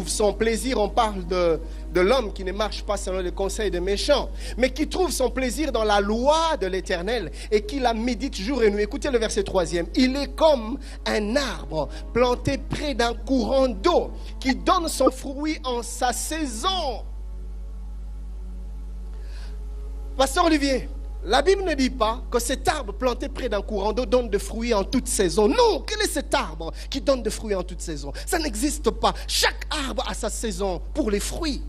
son plaisir, on parle de l'homme qui ne marche pas selon les conseils des méchants, mais qui trouve son plaisir dans la loi de l'Éternel et qui la médite jour et nuit. Écoutez le verset 3e. Il est comme un arbre planté près d'un courant d'eau qui donne son fruit en sa saison. Pasteur Olivier, la Bible ne dit pas que cet arbre planté près d'un courant d'eau donne des fruits en toute saison. Non, quel est cet arbre qui donne des fruits en toute saison? Ça n'existe pas. Chaque arbre a sa saison pour les fruits.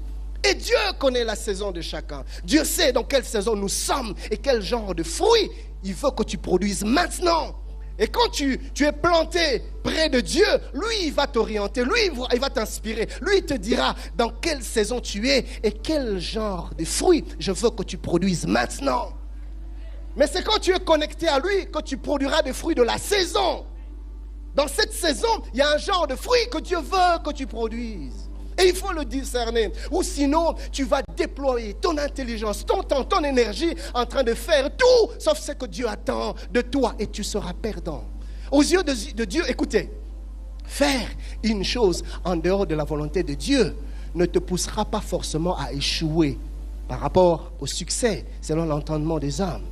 Et Dieu connaît la saison de chacun. Dieu sait dans quelle saison nous sommes et quel genre de fruits il veut que tu produises maintenant. Et quand tu es planté près de Dieu, lui, il va t'orienter, lui, il va t'inspirer. Lui, il te dira dans quelle saison tu es et quel genre de fruits je veux que tu produises maintenant. Mais c'est quand tu es connecté à lui que tu produiras des fruits de la saison. Dans cette saison, il y a un genre de fruits que Dieu veut que tu produises. Et il faut le discerner. Ou sinon, tu vas déployer ton intelligence, ton temps, ton énergie en train de faire tout sauf ce que Dieu attend de toi et tu seras perdant. Aux yeux de Dieu, écoutez, faire une chose en dehors de la volonté de Dieu ne te poussera pas forcément à échouer par rapport au succès selon l'entendement des hommes.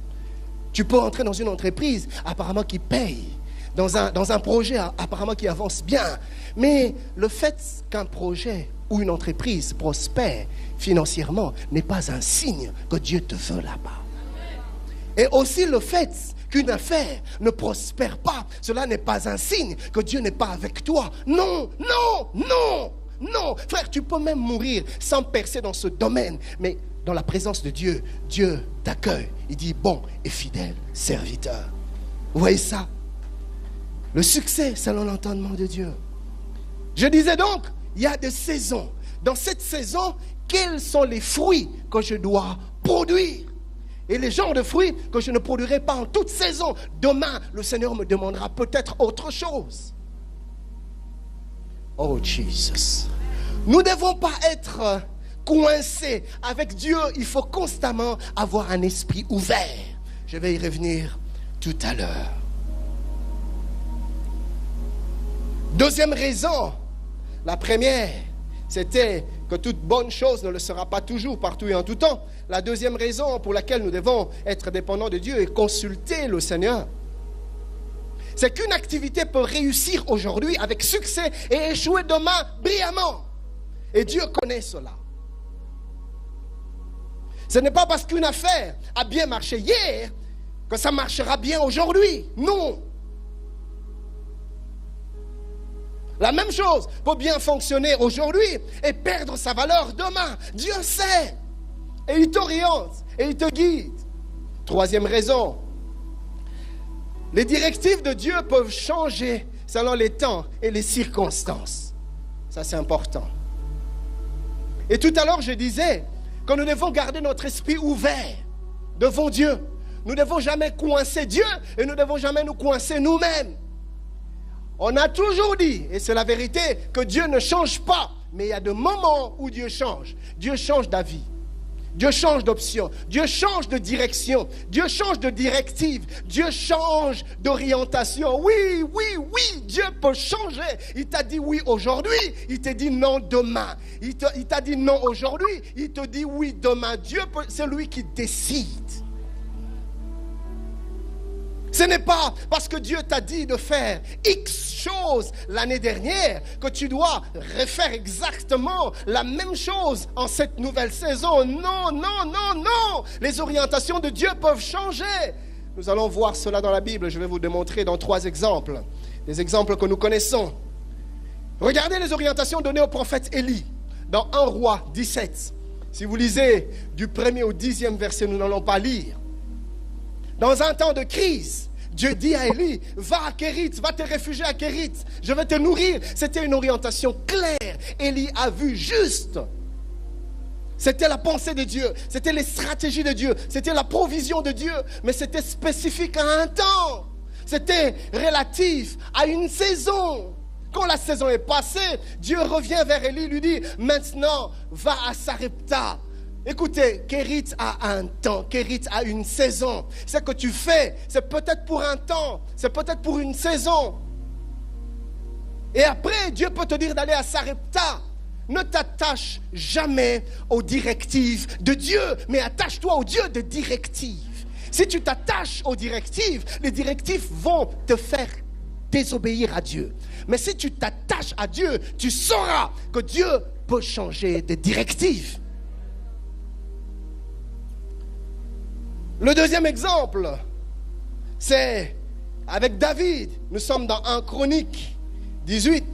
Tu peux entrer dans une entreprise apparemment qui paye, dans un projet apparemment qui avance bien. Mais le fait qu'un projet ou une entreprise prospère financièrement n'est pas un signe que Dieu te veut là-bas. Et aussi le fait qu'une affaire ne prospère pas, cela n'est pas un signe que Dieu n'est pas avec toi. Non, non, non, non. Frère, tu peux même mourir sans percer dans ce domaine. Mais dans la présence de Dieu, Dieu t'accueille. Il dit bon et fidèle serviteur. Vous voyez ça? Le succès selon l'entendement de Dieu. Je disais donc, il y a des saisons. Dans cette saison, quels sont les fruits que je dois produire? Et les genres de fruits que je ne produirai pas en toute saison. Demain, le Seigneur me demandera peut-être autre chose. Oh Jesus. Nous ne devons pas être coincés avec Dieu. Il faut constamment avoir un esprit ouvert. Je vais y revenir tout à l'heure. Deuxième raison. La première, c'était que toute bonne chose ne le sera pas toujours, partout et en tout temps. La deuxième raison pour laquelle nous devons être dépendants de Dieu et consulter le Seigneur, c'est qu'une activité peut réussir aujourd'hui avec succès et échouer demain brillamment. Et Dieu connaît cela. Ce n'est pas parce qu'une affaire a bien marché hier que ça marchera bien aujourd'hui. Non. La même chose peut bien fonctionner aujourd'hui et perdre sa valeur demain. Dieu sait. Et il t'oriente et il te guide. Troisième raison. Les directives de Dieu peuvent changer selon les temps et les circonstances. Ça, c'est important. Et tout à l'heure, je disais que nous devons garder notre esprit ouvert devant Dieu. Nous ne devons jamais coincer Dieu et nous ne devons jamais nous coincer nous-mêmes. On a toujours dit, et c'est la vérité, que Dieu ne change pas. Mais il y a des moments où Dieu change. Dieu change d'avis. Dieu change d'option. Dieu change de direction. Dieu change de directive. Dieu change d'orientation. Oui, oui, oui, Dieu peut changer. Il t'a dit oui aujourd'hui, il te dit non demain. Il t'a dit non aujourd'hui, il te dit oui demain. Dieu peut, c'est lui qui décide. Ce n'est pas parce que Dieu t'a dit de faire X choses l'année dernière que tu dois refaire exactement la même chose en cette nouvelle saison. Non, non, non, non. Les orientations de Dieu peuvent changer. Nous allons voir cela dans la Bible. Je vais vous démontrer dans 3 exemples. Des exemples que nous connaissons. Regardez les orientations données au prophète Élie dans 1 Roi 17. Si vous lisez du 1er au 10e verset, nous n'allons pas lire. Dans un temps de crise, Dieu dit à Élie, va à Kérit, va te réfugier à Kérit, je vais te nourrir. C'était une orientation claire. Élie a vu juste. C'était la pensée de Dieu, c'était les stratégies de Dieu, c'était la provision de Dieu, mais c'était spécifique à un temps. C'était relatif à une saison. Quand la saison est passée, Dieu revient vers Élie, lui dit, maintenant, va à Sarepta. Écoutez, Kérit a un temps, Kérit a une saison. Ce que tu fais, c'est peut-être pour un temps, c'est peut-être pour une saison. Et après, Dieu peut te dire d'aller à Sarepta. ne t'attache jamais aux directives de Dieu, mais attache-toi au Dieu de directives. Si tu t'attaches aux directives, les directives vont te faire désobéir à Dieu. Mais si tu t'attaches à Dieu, tu sauras que Dieu peut changer de directive. Le deuxième exemple, c'est avec David. Nous sommes dans 1 Chronique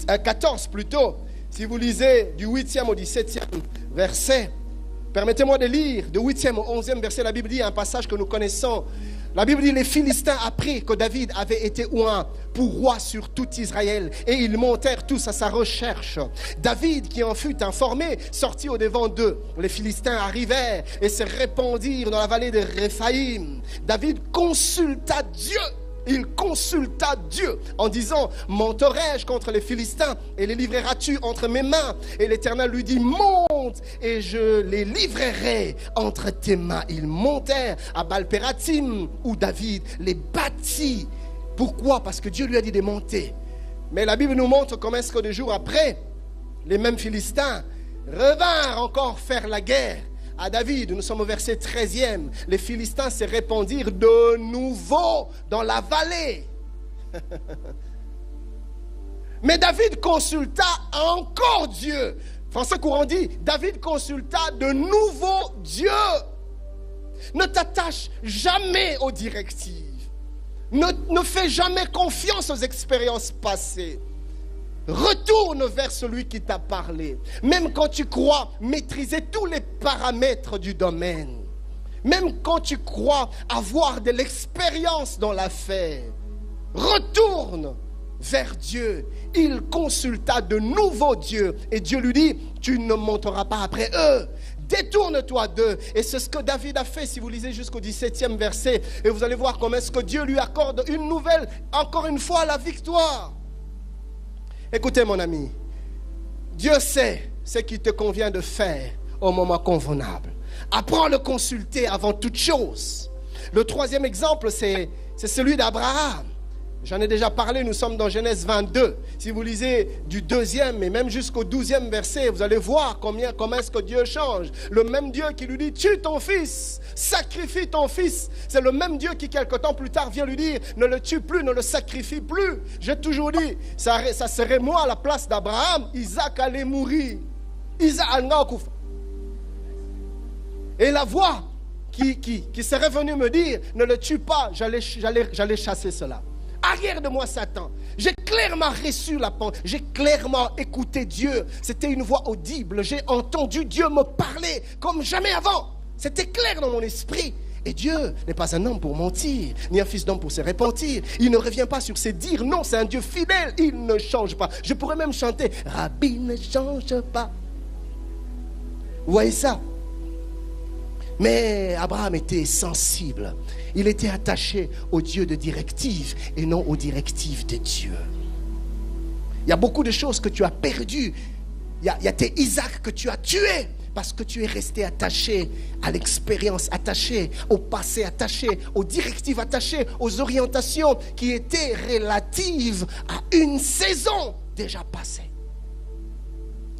14 plutôt. Si vous lisez du 8e au 17e verset, permettez-moi de lire du 8e au 11e verset. La Bible dit un passage que nous connaissons. La Bible dit, les Philistins apprirent que David avait été oint pour roi sur tout Israël et ils montèrent tous à sa recherche. David, qui en fut informé, sortit au devant d'eux. Les Philistins arrivèrent et se répandirent dans la vallée de Réphaïm. David consulta Dieu. Il consulta Dieu en disant, monterai-je contre les Philistins et les livreras-tu entre mes mains? Et l'Éternel lui dit, monte et je les livrerai entre tes mains. Ils montèrent à Baal-Pératim où David les battit. Pourquoi? Parce que Dieu lui a dit de monter. Mais la Bible nous montre comment est-ce que 2 jours après, les mêmes Philistins revinrent encore faire la guerre à David. Nous sommes au verset 13e. Les Philistins se répandirent de nouveau dans la vallée. Mais David consulta encore Dieu. Français courant dit, David consulta de nouveau Dieu. Ne t'attache jamais aux directives. Ne fais jamais confiance aux expériences passées. Retourne vers celui qui t'a parlé. Même quand tu crois maîtriser tous les paramètres du domaine. Même quand tu crois avoir de l'expérience dans l'affaire. Retourne vers Dieu. Il consulta de nouveau Dieu. Et Dieu lui dit, tu ne monteras pas après eux. Détourne-toi d'eux. Et c'est ce que David a fait si vous lisez jusqu'au 17e verset. Et vous allez voir comment est-ce que Dieu lui accorde une nouvelle, encore une fois, la victoire. Écoutez mon ami, Dieu sait ce qu'il te convient de faire au moment convenable. Apprends à le consulter avant toute chose. Le troisième exemple, c'est celui d'Abraham. J'en ai déjà parlé, nous sommes dans Genèse 22. Si vous lisez du 2e et même jusqu'au 12e verset, vous allez voir comment est-ce que Dieu change. Le même Dieu qui lui dit, tue ton fils, sacrifie ton fils. C'est le même Dieu qui, quelque temps plus tard, vient lui dire, ne le tue plus, ne le sacrifie plus. J'ai toujours dit, ça serait moi à la place d'Abraham, Isaac allait mourir. Isaac allait mourir. Et la voix qui serait venue me dire, ne le tue pas, j'allais chasser cela. Arrière de moi Satan. J'ai clairement reçu la pensée. J'ai clairement écouté Dieu. C'était une voix audible. J'ai entendu Dieu me parler comme jamais avant. C'était clair dans mon esprit. Et Dieu n'est pas un homme pour mentir, ni un fils d'homme pour se repentir. Il ne revient pas sur ses dires. Non, c'est un Dieu fidèle. Il ne change pas. Je pourrais même chanter, Rabbi ne change pas. Vous voyez ça? Mais Abraham était sensible. Il était attaché au Dieu de directives et non aux directives de Dieu. Il y a beaucoup de choses que tu as perdues. Il y a tes Isaac que tu as tués parce que tu es resté attaché à l'expérience, attaché au passé, attaché aux directives, attaché aux orientations qui étaient relatives à une saison déjà passée.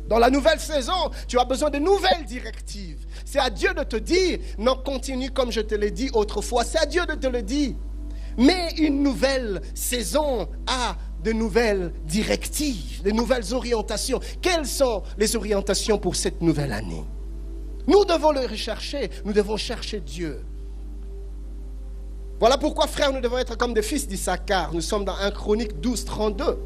Dans la nouvelle saison, tu as besoin de nouvelles directives. C'est à Dieu de te dire, non, continue comme je te l'ai dit autrefois. C'est à Dieu de te le dire. Mais une nouvelle saison a de nouvelles directives, de nouvelles orientations. Quelles sont les orientations pour cette nouvelle année? Nous devons le rechercher. Nous devons chercher Dieu. Voilà pourquoi, frères, nous devons être comme des fils d'Issachar. Nous sommes dans 1 Chronique 12, 32.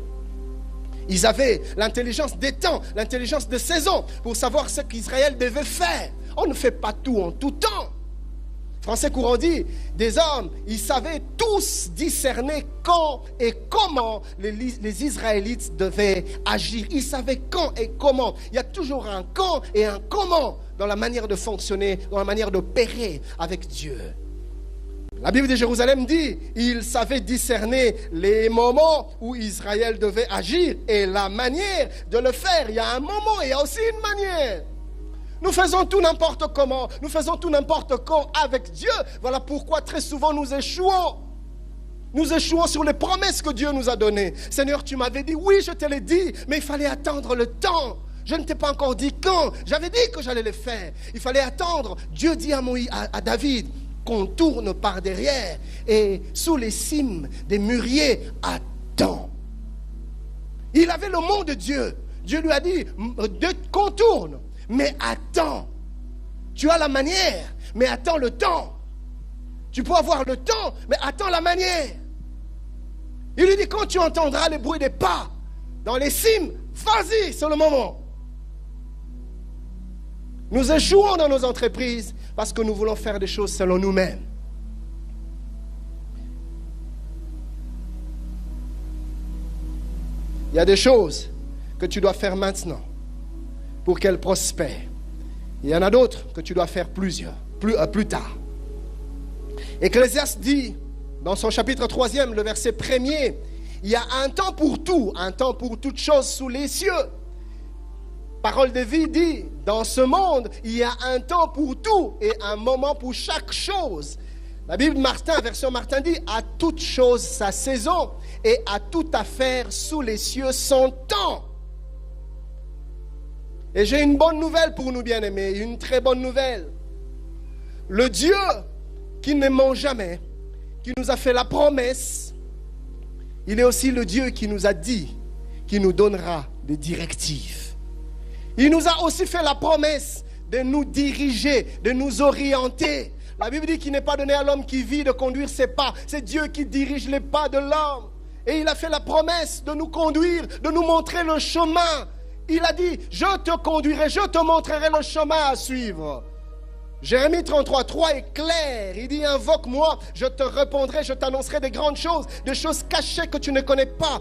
Ils avaient l'intelligence des temps, l'intelligence de saison pour savoir ce qu'Israël devait faire. On ne fait pas tout en tout temps. Français courant dit, des hommes, ils savaient tous discerner quand et comment les Israélites devaient agir. Ils savaient quand et comment. Il y a toujours un quand et un comment dans la manière de fonctionner, dans la manière d'opérer avec Dieu. La Bible de Jérusalem dit, ils savaient discerner les moments où Israël devait agir et la manière de le faire. Il y a un moment et il y a aussi une manière. Nous faisons tout n'importe comment, nous faisons tout n'importe quand avec Dieu. Voilà pourquoi très souvent nous échouons. Nous échouons sur les promesses que Dieu nous a données. Seigneur, tu m'avais dit, oui, je te l'ai dit, mais il fallait attendre le temps. Je ne t'ai pas encore dit quand. J'avais dit que j'allais le faire. Il fallait attendre. Dieu dit à David, qu'on tourne par derrière et sous les cimes des mûriers, attends. Il avait le mot de Dieu. Dieu lui a dit, contourne, mais attends. Tu as la manière, mais attends le temps. Tu peux avoir le temps, mais attends la manière. Il lui dit, quand tu entendras le bruit des pas dans les cimes, vas-y, c'est le moment. Nous échouons dans nos entreprises parce que nous voulons faire des choses selon nous-mêmes. Il y a des choses que tu dois faire maintenant pour qu'elles prospèrent. Il y en a d'autres que tu dois faire plus tard. Ecclésiaste dit, dans son chapitre 3e, le verset 1er, il y a un temps pour tout, un temps pour toutes choses sous les cieux. Parole de vie dit, dans ce monde, il y a un temps pour tout et un moment pour chaque chose. La Bible Martin, version Martin dit, à toute chose sa saison et à toute affaire sous les cieux son temps. Et j'ai une bonne nouvelle pour nous, bien-aimés, une très bonne nouvelle. Le Dieu qui ne ment jamais, qui nous a fait la promesse, il est aussi le Dieu qui nous a dit qu'il nous donnera des directives. Il nous a aussi fait la promesse de nous diriger, de nous orienter. La Bible dit qu'il n'est pas donné à l'homme qui vit de conduire ses pas. C'est Dieu qui dirige les pas de l'homme. Et il a fait la promesse de nous conduire, de nous montrer le chemin. Il a dit, je te conduirai, je te montrerai le chemin à suivre. Jérémie 33:3 est clair. Il dit, invoque-moi, je te répondrai, je t'annoncerai des grandes choses, des choses cachées que tu ne connais pas.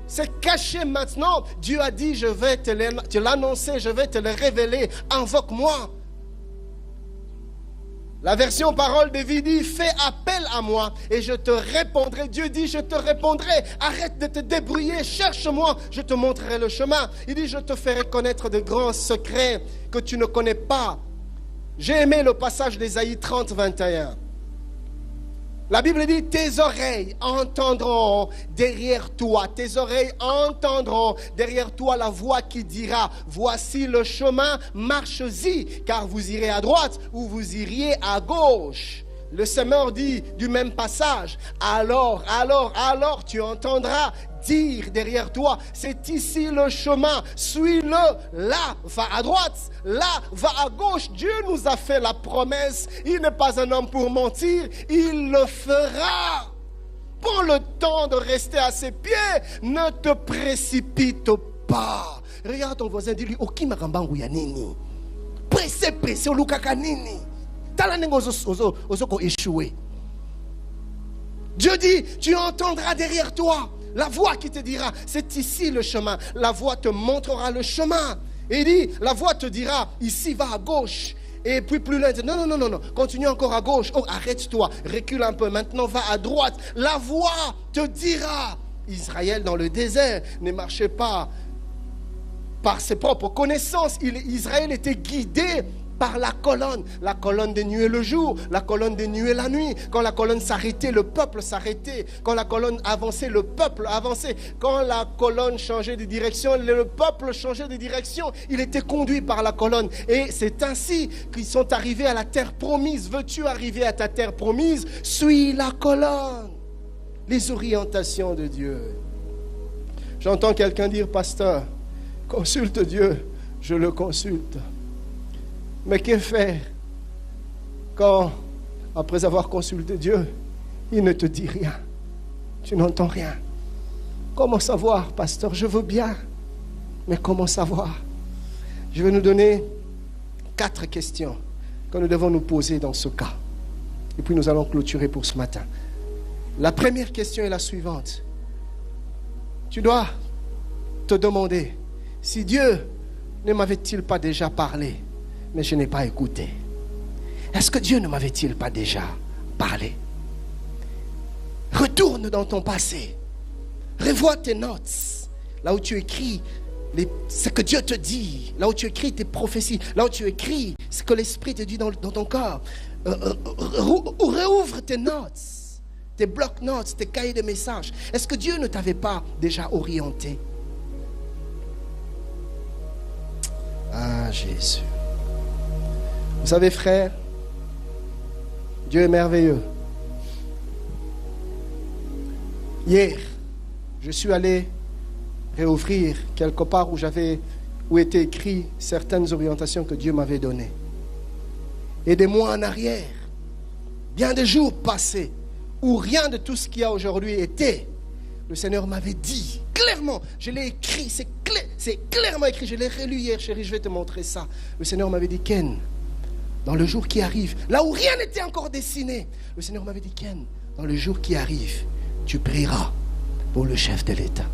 C'est caché maintenant. Dieu a dit, je vais te l'annoncer, je vais te le révéler. Invoque-moi. La version parole de vie dit, fais appel à moi et je te répondrai. Dieu dit, je te répondrai. Arrête de te débrouiller, cherche-moi, je te montrerai le chemin. Il dit, je te ferai connaître de grands secrets que tu ne connais pas. J'ai aimé le passage d'Ésaïe 30:21. La Bible dit, tes oreilles entendront derrière toi, tes oreilles entendront derrière toi la voix qui dira, voici le chemin, marche-y, car vous irez à droite ou vous iriez à gauche. Le semeur dit du même passage, alors, tu entendras dire derrière toi, c'est ici le chemin, suis-le, là, va à droite, là, va à gauche. Dieu nous a fait la promesse, il n'est pas un homme pour mentir, il le fera. Prends le temps de rester à ses pieds, ne te précipite pas. Regarde ton voisin, dis-lui, Oki makambangu ya nini? Pressé, olukaka nini? Échoué. Dieu dit, tu entendras derrière toi la voix qui te dira, c'est ici le chemin. La voix te montrera le chemin. Et il dit, la voix te dira, ici va à gauche. Et puis plus loin, il dit, non, continue encore à gauche. Oh, arrête-toi, recule un peu, maintenant va à droite. La voix te dira, Israël dans le désert ne marchait pas par ses propres connaissances. Israël était guidé par la colonne de nuée le jour, la colonne de nuée la nuit. Quand la colonne s'arrêtait, le peuple s'arrêtait. Quand la colonne avançait, le peuple avançait. Quand la colonne changeait de direction, le peuple changeait de direction. Il était conduit par la colonne. Et c'est ainsi qu'ils sont arrivés à la terre promise. Veux-tu arriver à ta terre promise? Suis la colonne. Les orientations de Dieu. J'entends quelqu'un dire, pasteur, consulte Dieu. Je le consulte. Mais que faire quand, après avoir consulté Dieu, il ne te dit rien? Tu n'entends rien. Comment savoir, pasteur? Je veux bien, mais comment savoir? Je vais nous donner 4 questions que nous devons nous poser dans ce cas. Et puis nous allons clôturer pour ce matin. La première question est la suivante. Tu dois te demander, si Dieu ne m'avait-il pas déjà parlé, mais je n'ai pas écouté. Est-ce que Dieu ne m'avait-il pas déjà parlé? Retourne dans ton passé. Revois tes notes. Là où tu écris ce que Dieu te dit. Là où tu écris tes prophéties. Là où tu écris ce que l'Esprit te dit dans ton corps. Réouvre tes notes. Tes blocs-notes, tes cahiers de messages. Est-ce que Dieu ne t'avait pas déjà orienté? à Jésus. Vous savez, frère, Dieu est merveilleux. Hier, je suis allé réouvrir quelque part où étaient écrites certaines orientations que Dieu m'avait données. Et des mois en arrière, bien des jours passés, où rien de tout ce qu'il y a aujourd'hui était, le Seigneur m'avait dit clairement, je l'ai écrit, c'est clairement écrit, je l'ai relu hier, chérie, je vais te montrer ça. Le Seigneur m'avait dit, Ken, dans le jour qui arrive, là où rien n'était encore dessiné, le Seigneur m'avait dit, Ken, dans le jour qui arrive, tu prieras pour le chef de l'État.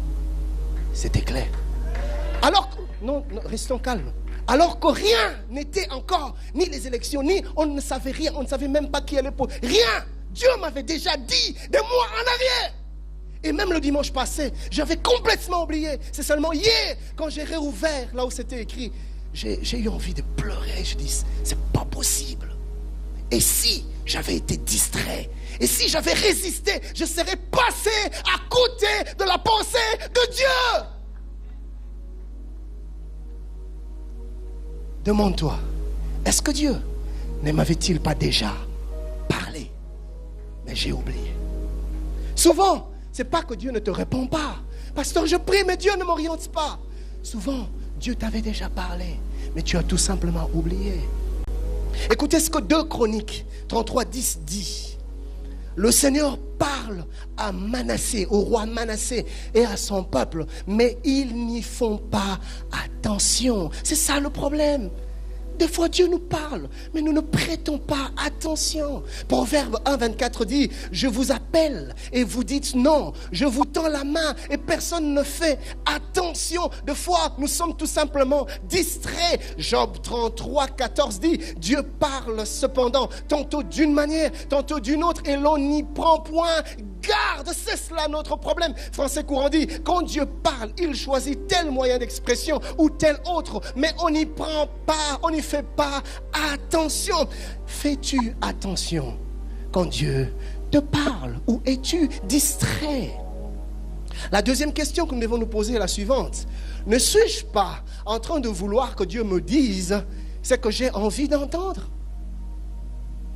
C'était clair. Alors, non, restons calmes. Alors que rien n'était encore, ni les élections, ni on ne savait rien, on ne savait même pas qui allait pour. Rien. Dieu m'avait déjà dit des mois en arrière. Et même le dimanche passé, j'avais complètement oublié. C'est seulement hier, quand j'ai réouvert là où c'était écrit, j'ai eu envie de pleurer. Je dis, c'est pas possible. Et si j'avais été distrait, et si j'avais résisté, je serais passé à côté de la pensée de Dieu. Demande-toi, est-ce que Dieu ne m'avait-il pas déjà parlé? Mais j'ai oublié. Souvent, c'est pas que Dieu ne te répond pas. Pasteur, je prie, mais Dieu ne m'oriente pas. Souvent, Dieu t'avait déjà parlé, mais tu as tout simplement oublié. Écoutez ce que 2 Chroniques 33:10 dit. Le Seigneur parle à Manassé, au roi Manassé et à son peuple, mais ils n'y font pas attention. C'est ça le problème. Des fois, Dieu nous parle, mais nous ne prêtons pas attention. Proverbe 1:24 dit, je vous appelle et vous dites non. Je vous tends la main et personne ne fait attention. Des fois, nous sommes tout simplement distraits. Job 33:14 dit, Dieu parle cependant, tantôt d'une manière, tantôt d'une autre, et l'on n'y prend point garde. C'est cela notre problème. Français courant dit, quand Dieu parle, il choisit tel moyen d'expression ou tel autre, mais on n'y prend pas, on n'y fait pas attention. Fais-tu attention quand Dieu te parle ou es-tu distrait? La deuxième question que nous devons nous poser est la suivante. Ne suis-je pas en train de vouloir que Dieu me dise ce que j'ai envie d'entendre?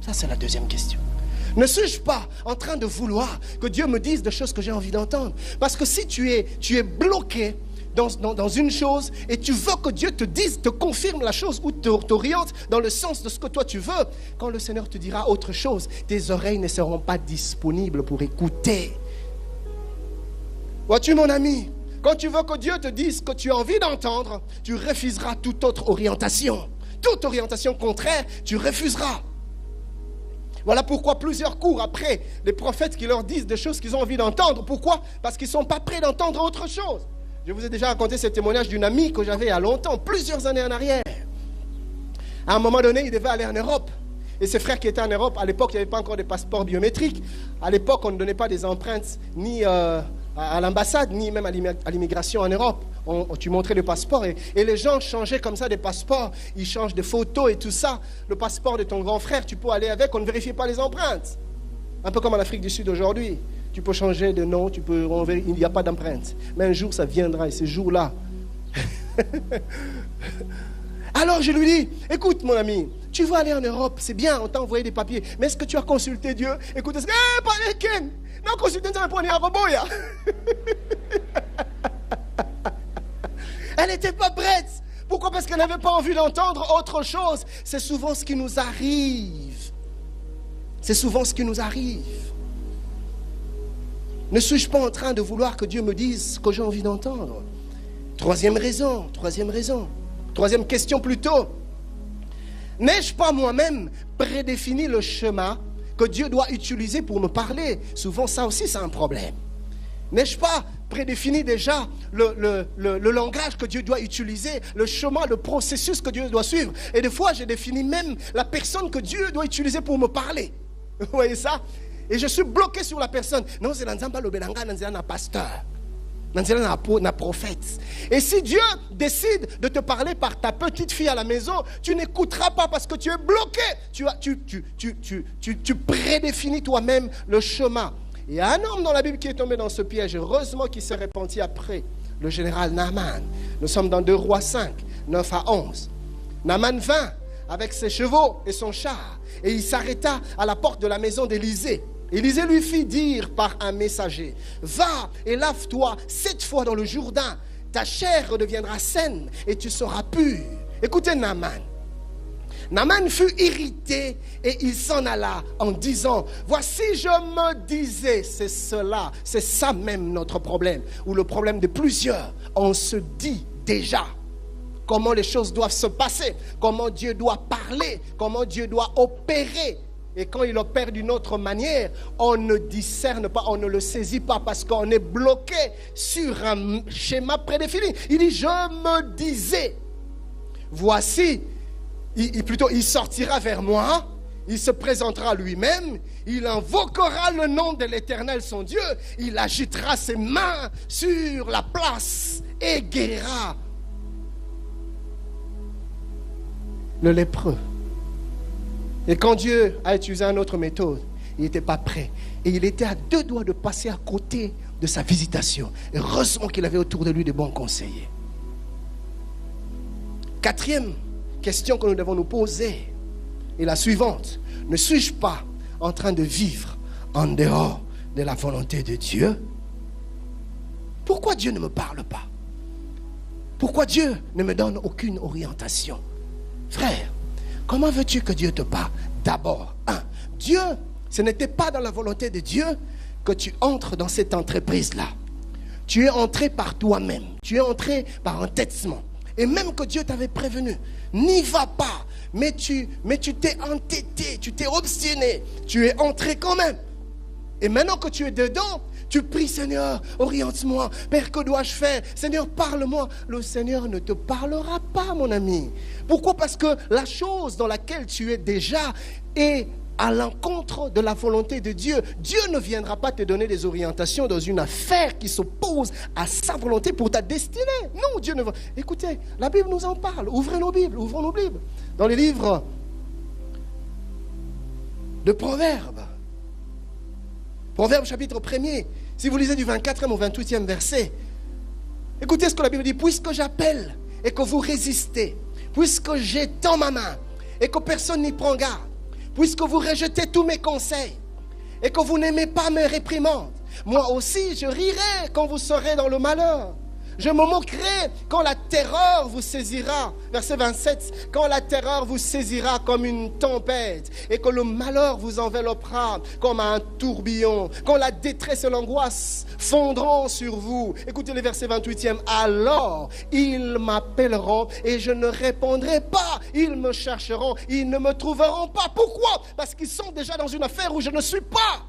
Ça, c'est la deuxième question. Ne suis-je pas en train de vouloir que Dieu me dise des choses que j'ai envie d'entendre? Parce que si tu es bloqué dans une chose et tu veux que Dieu te dise, te confirme la chose ou t'oriente dans le sens de ce que toi tu veux, quand le Seigneur te dira autre chose, tes oreilles ne seront pas disponibles pour écouter. Vois-tu, mon ami, quand tu veux que Dieu te dise ce que tu as envie d'entendre, tu refuseras toute autre orientation. Toute orientation contraire, tu refuseras. Voilà pourquoi plusieurs courent après les prophètes qui leur disent des choses qu'ils ont envie d'entendre. Pourquoi? Parce qu'ils ne sont pas prêts d'entendre autre chose. Je vous ai déjà raconté ce témoignage d'une amie que j'avais il y a longtemps, plusieurs années en arrière. À un moment donné, il devait aller en Europe. Et ses frères qui étaient en Europe, à l'époque, il n'y avait pas encore de passeport biométrique. À l'époque, on ne donnait pas des empreintes ni à l'ambassade, ni même à l'immigration en Europe. Tu montrais le passeport et les gens changeaient comme ça des passeports. Ils changent de photos et tout ça. Le passeport de ton grand frère, tu peux aller avec, on ne vérifiait pas les empreintes. Un peu comme en Afrique du Sud aujourd'hui. Tu peux changer de nom, il n'y a pas d'empreinte. Mais un jour, ça viendra et ce jour-là. Alors je lui dis, écoute mon ami, tu veux aller en Europe, c'est bien, on t'a envoyé des papiers. Mais est-ce que tu as consulté Dieu? Écoute, pas Ken. Non, consulter, ça va prendre un robot, là. Elle n'était pas prête. Pourquoi? Parce qu'elle n'avait pas envie d'entendre autre chose. C'est souvent ce qui nous arrive. C'est souvent ce qui nous arrive. Ne suis-je pas en train de vouloir que Dieu me dise ce que j'ai envie d'entendre? Troisième question plutôt. N'ai-je pas moi-même prédéfini le chemin que Dieu doit utiliser pour me parler? Souvent, ça aussi, c'est un problème. N'ai-je pas prédéfini déjà le langage que Dieu doit utiliser, le chemin, le processus que Dieu doit suivre? Et des fois, j'ai défini même la personne que Dieu doit utiliser pour me parler. Vous voyez ça? Et je suis bloqué sur la personne. Non, c'est un pasteur. Un prophète. Et si Dieu décide de te parler par ta petite fille à la maison, tu n'écouteras pas parce que tu es bloqué. Tu prédéfinis toi-même le chemin. Il y a un homme dans la Bible qui est tombé dans ce piège. Heureusement qu'il s'est repenti après. Le général Naaman. Nous sommes dans 2 Rois 5, 9 à 11. Naaman vint avec ses chevaux et son char, et il s'arrêta à la porte de la maison d'Élisée. Élisée lui fit dire par un messager, va et lave-toi 7 fois dans le Jourdain, ta chair redeviendra saine et tu seras pur. Écoutez Naaman. Naaman fut irrité et il s'en alla en disant, voici je me disais, c'est cela, c'est ça même notre problème, ou le problème de plusieurs. On se dit déjà comment les choses doivent se passer, comment Dieu doit parler, comment Dieu doit opérer. Et quand il opère d'une autre manière, on ne discerne pas, on ne le saisit pas parce qu'on est bloqué sur un schéma prédéfini. Il dit, je me disais, voici, il sortira vers moi, il se présentera lui-même, il invoquera le nom de l'Éternel son Dieu, il agitera ses mains sur la place et guérira le lépreux. Et quand Dieu a utilisé une autre méthode, il n'était pas prêt. Et il était à 2 doigts de passer à côté de sa visitation. Et heureusement qu'il avait autour de lui de bons conseillers. 4e question que nous devons nous poser est la suivante. Ne suis-je pas en train de vivre en dehors de la volonté de Dieu? Pourquoi Dieu ne me parle pas? Pourquoi Dieu ne me donne aucune orientation? Frère, comment veux-tu que Dieu te parle? D'abord, Dieu, ce n'était pas dans la volonté de Dieu que tu entres dans cette entreprise-là. Tu es entré par toi-même. Tu es entré par entêtement. Et même que Dieu t'avait prévenu, n'y va pas. Mais tu t'es entêté, tu t'es obstiné. Tu es entré quand même. Et maintenant que tu es dedans, tu pries, Seigneur, oriente-moi. Père, que dois-je faire? Seigneur, parle-moi. Le Seigneur ne te parlera pas, mon ami. Pourquoi? Parce que la chose dans laquelle tu es déjà est à l'encontre de la volonté de Dieu. Dieu ne viendra pas te donner des orientations dans une affaire qui s'oppose à sa volonté pour ta destinée. Non, Dieu ne va... Écoutez, la Bible nous en parle. Ouvrons nos Bibles. Dans les livres de Proverbes. Proverbes chapitre 1er. Si vous lisez du 24e au 28e verset, écoutez ce que la Bible dit. Puisque j'appelle et que vous résistez, puisque j'étends ma main et que personne n'y prend garde, puisque vous rejetez tous mes conseils et que vous n'aimez pas mes réprimandes, moi aussi je rirai quand vous serez dans le malheur. Je me moquerai quand la terreur vous saisira. Verset 27. Quand la terreur vous saisira comme une tempête et que le malheur vous enveloppera comme un tourbillon. Quand la détresse et l'angoisse fondront sur vous. Écoutez le verset 28e. Alors ils m'appelleront et je ne répondrai pas. Ils me chercheront, ils ne me trouveront pas. Pourquoi? Parce qu'ils sont déjà dans une affaire où je ne suis pas.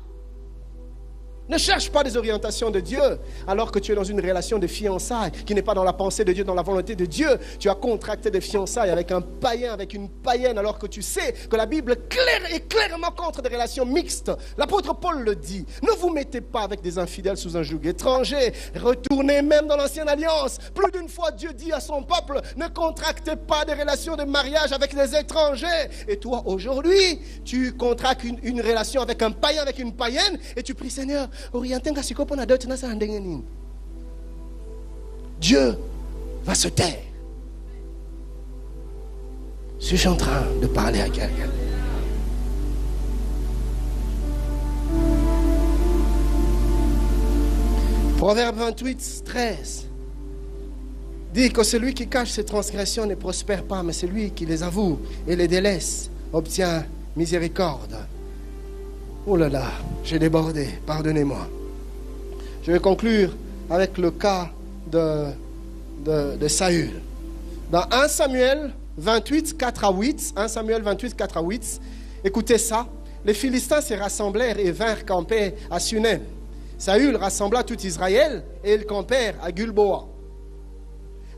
Ne cherche pas des orientations de Dieu alors que tu es dans une relation de fiançailles qui n'est pas dans la pensée de Dieu, dans la volonté de Dieu. Tu as contracté des fiançailles avec un païen, avec une païenne, alors que tu sais que la Bible est clairement contre des relations mixtes. L'apôtre Paul le dit. Ne vous mettez pas avec des infidèles sous un joug étranger. Retournez même dans l'ancienne alliance. Plus d'une fois, Dieu dit à son peuple, ne contractez pas des relations de mariage avec des étrangers. Et toi, aujourd'hui, tu contractes une relation avec un païen, avec une païenne, et tu pries, Seigneur, Dieu va se taire. Suis-je en train de parler à quelqu'un? Proverbe 28, 13 dit que celui qui cache ses transgressions ne prospère pas, mais celui qui les avoue et les délaisse obtient miséricorde. Oh là là, j'ai débordé, pardonnez-moi. Je vais conclure avec le cas de Saül. Dans 1 Samuel 28, 4 à 8, 1 Samuel 28, 4 à 8, écoutez ça. Les Philistins se rassemblèrent et vinrent camper à Sunem. Saül rassembla tout Israël et ils campèrent à Gulboa.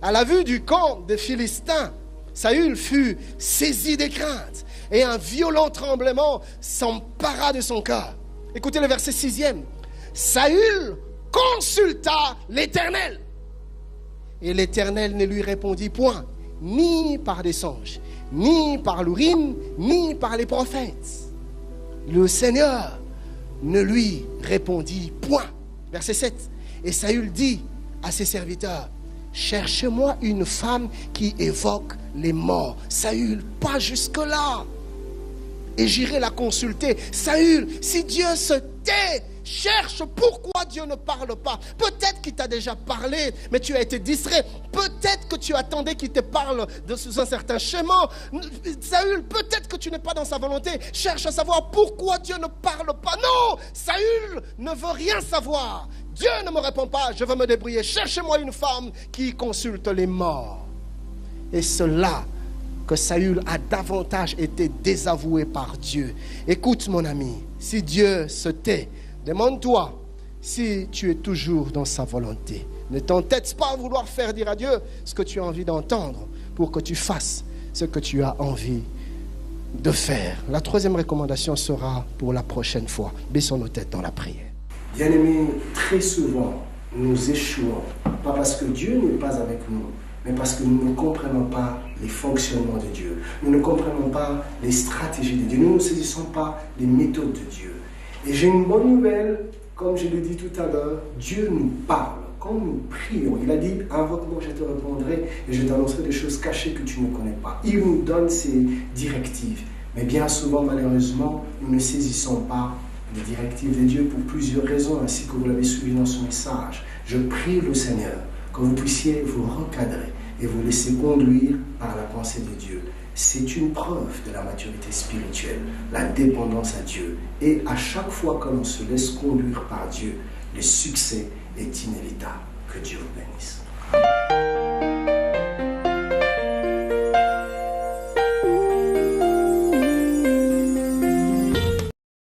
À la vue du camp des Philistins, Saül fut saisi de crainte et un violent tremblement s'empara de son cœur. Écoutez le verset 6e. Saül consulta l'Éternel. Et l'Éternel ne lui répondit point, ni par des songes, ni par l'Urim, ni par les prophètes. Le Seigneur ne lui répondit point. Verset 7. Et Saül dit à ses serviteurs, cherchez-moi une femme qui évoque les morts. Saül, pas jusque-là. Et j'irai la consulter. Saül, si Dieu se tait, cherche pourquoi Dieu ne parle pas. Peut-être qu'il t'a déjà parlé, mais tu as été distrait. Peut-être que tu attendais qu'il te parle sous un certain schéma. Saül, peut-être que tu n'es pas dans sa volonté. Cherche à savoir pourquoi Dieu ne parle pas. Non, Saül ne veut rien savoir. Dieu ne me répond pas, je veux me débrouiller. Cherchez-moi une femme qui consulte les morts. Et cela que Saül a davantage été désavoué par Dieu. Écoute mon ami, si Dieu se tait, demande-toi si tu es toujours dans sa volonté. Ne t'entête pas à vouloir faire dire à Dieu ce que tu as envie d'entendre pour que tu fasses ce que tu as envie de faire. La troisième recommandation sera pour la prochaine fois. Baissons nos têtes dans la prière. Bien-aimés, très souvent, nous échouons, pas parce que Dieu n'est pas avec nous, mais parce que nous ne comprenons pas les fonctionnements de Dieu. Nous ne comprenons pas les stratégies de Dieu. Nous ne saisissons pas les méthodes de Dieu. Et j'ai une bonne nouvelle, comme je l'ai dit tout à l'heure, Dieu nous parle. Quand nous prions, il a dit, invoque-moi, je te répondrai et je t'annoncerai des choses cachées que tu ne connais pas. Il nous donne ses directives. Mais bien souvent, malheureusement, nous ne saisissons pas les directives de Dieu pour plusieurs raisons, ainsi que vous l'avez suivi dans ce message. Je prie le Seigneur que vous puissiez vous recadrer et vous laisser conduire par la pensée de Dieu. C'est une preuve de la maturité spirituelle, la dépendance à Dieu. Et à chaque fois que l'on se laisse conduire par Dieu, le succès est inévitable. Que Dieu vous bénisse.